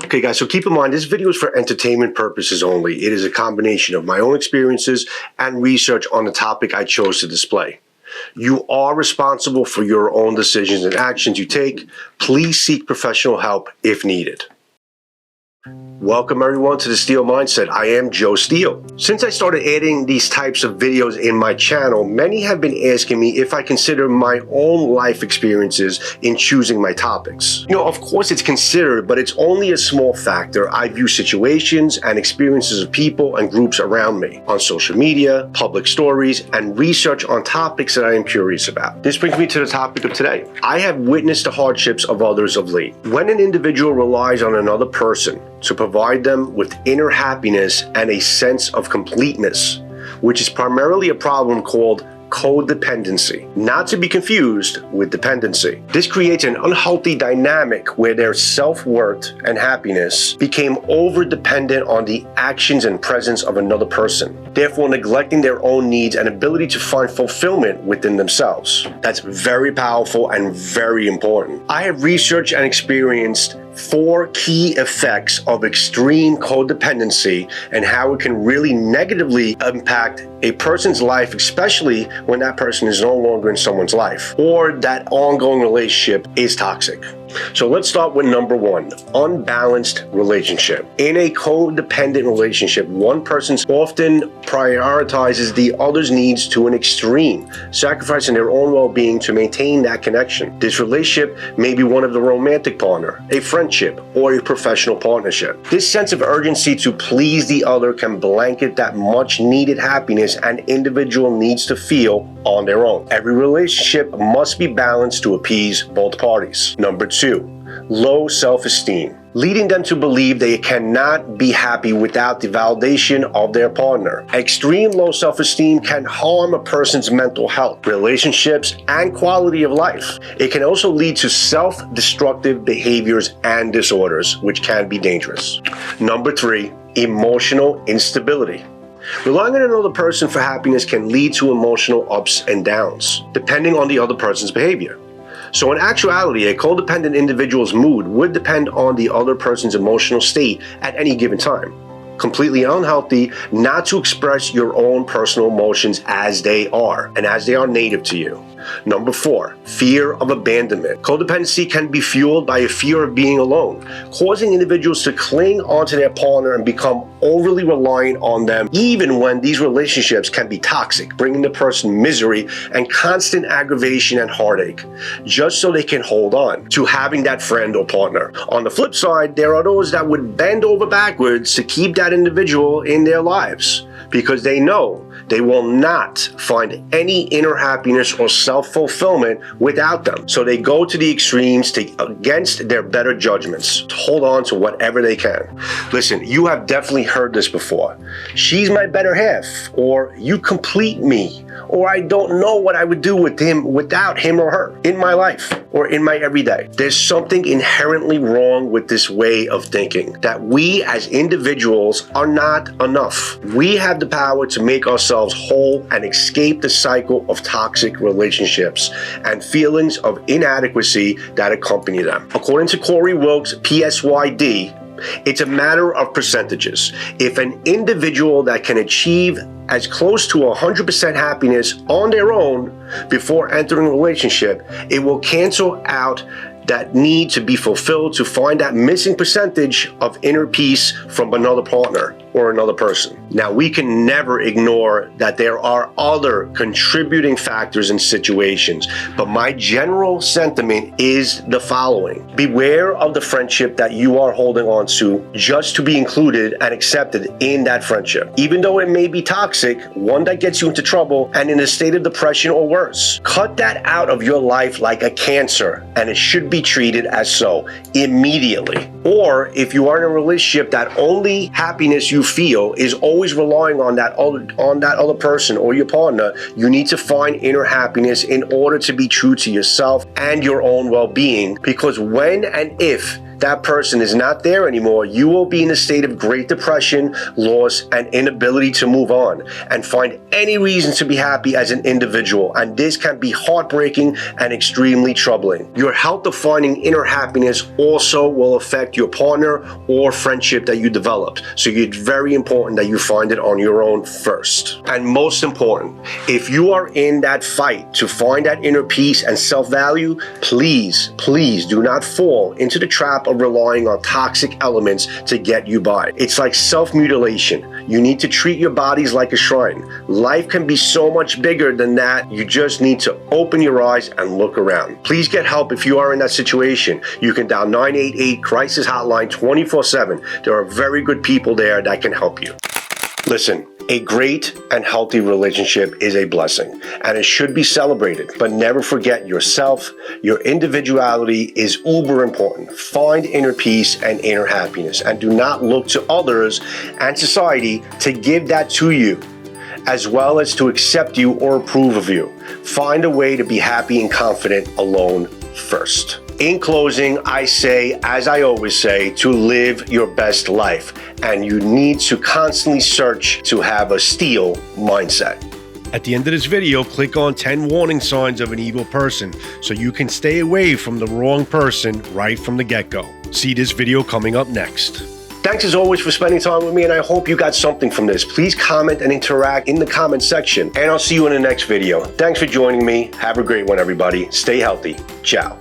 Okay guys, so keep in mind this video is for entertainment purposes only. It is a combination of my own experiences and research on the topic I chose to display. You are responsible for your own decisions and actions you take. Please seek professional help if needed. Welcome everyone to the Steele Mindset. I am Joe Steele. Since I started adding these types of videos in my channel, many have been asking me if I consider my own life experiences in choosing my topics. Of course it's considered, but it's only a small factor. I view situations and experiences of people and groups around me on social media, public stories, and research on topics that I am curious about. This brings me to the topic of today. I have witnessed the hardships of others of late. When an individual relies on another person to provide them with inner happiness and a sense of completeness, which is primarily a problem called codependency, not to be confused with dependency. This creates an unhealthy dynamic where their self-worth and happiness became over-dependent on the actions and presence of another person, therefore neglecting their own needs and ability to find fulfillment within themselves. That's very powerful and very important. I have researched and experienced 4 key effects of extreme codependency and how it can really negatively impact a person's life, especially when that person is no longer in someone's life or that ongoing relationship is toxic. So let's start with number 1, unbalanced relationship. In a codependent relationship, one person often prioritizes the other's needs to an extreme, sacrificing their own well-being to maintain that connection. This relationship may be one of the romantic partner, a friendship, or a professional partnership. This sense of urgency to please the other can blanket that much needed happiness an individual needs to feel on their own. Every relationship must be balanced to appease both parties. Number 2, low self-esteem, leading them to believe they cannot be happy without the validation of their partner. Extreme low self-esteem can harm a person's mental health, relationships, and quality of life. It can also lead to self-destructive behaviors and disorders, which can be dangerous. Number 3, emotional instability. Relying on another person for happiness can lead to emotional ups and downs, depending on the other person's behavior. So in actuality, a codependent individual's mood would depend on the other person's emotional state at any given time. Completely unhealthy not to express your own personal emotions as they are and as they are native to you. Number 4, fear of abandonment. Codependency can be fueled by a fear of being alone, causing individuals to cling onto their partner and become overly reliant on them, even when these relationships can be toxic, bringing the person misery and constant aggravation and heartache, just so they can hold on to having that friend or partner. On the flip side, there are those that would bend over backwards to keep that individual in their lives because they know they will not find any inner happiness or self-fulfillment without them. So they go to the extremes against their better judgments to hold on to whatever they can. Listen, you have definitely heard this before. She's my better half, or you complete me, or I don't know what I would do with him without him or her in my life or in my everyday. There's something inherently wrong with this way of thinking, that we as individuals are not enough. We have the power to make ourselves whole and escape the cycle of toxic relationships and feelings of inadequacy that accompany them. According to Corey Wilkes, PSYD, it's a matter of percentages. If an individual that can achieve as close to 100% happiness on their own before entering a relationship, it will cancel out that need to be fulfilled to find that missing percentage of inner peace from another partner or another person. Now, we can never ignore that there are other contributing factors and situations, but my general sentiment is the following. Beware of the friendship that you are holding on to just to be included and accepted in that friendship. Even though it may be toxic, one that gets you into trouble and in a state of depression or worse. Cut that out of your life like a cancer, and it should be treated as so immediately. Or if you are in a relationship that only happiness you feel is always relying on that other person or your partner, you need to find inner happiness in order to be true to yourself and your own well-being, because when and if that person is not there anymore, you will be in a state of great depression, loss, and inability to move on and find any reason to be happy as an individual. And this can be heartbreaking and extremely troubling. Your health of finding inner happiness also will affect your partner or friendship that you developed. So it's very important that you find it on your own first. And most important, if you are in that fight to find that inner peace and self-value, please do not fall into the trap of relying on toxic elements to get you by. It's like self-mutilation. You need to treat your bodies like a shrine. Life can be so much bigger than that. You just need to open your eyes and look around. Please get help if you are in that situation. You can dial 988 Crisis Hotline 24/7. There are very good people there that can help you. Listen, a great and healthy relationship is a blessing, and it should be celebrated, but never forget yourself. Your individuality is uber important. Find inner peace and inner happiness, and do not look to others and society to give that to you, as well as to accept you or approve of you. Find a way to be happy and confident alone first. In closing, I say, as I always say, to live your best life, and you need to constantly search to have a steel mindset. At the end of this video, click on 10 warning signs of an evil person so you can stay away from the wrong person right from the get-go. See this video coming up next. Thanks as always for spending time with me, and I hope you got something from this. Please comment and interact in the comment section, and I'll see you in the next video. Thanks for joining me. Have a great one, everybody. Stay healthy. Ciao.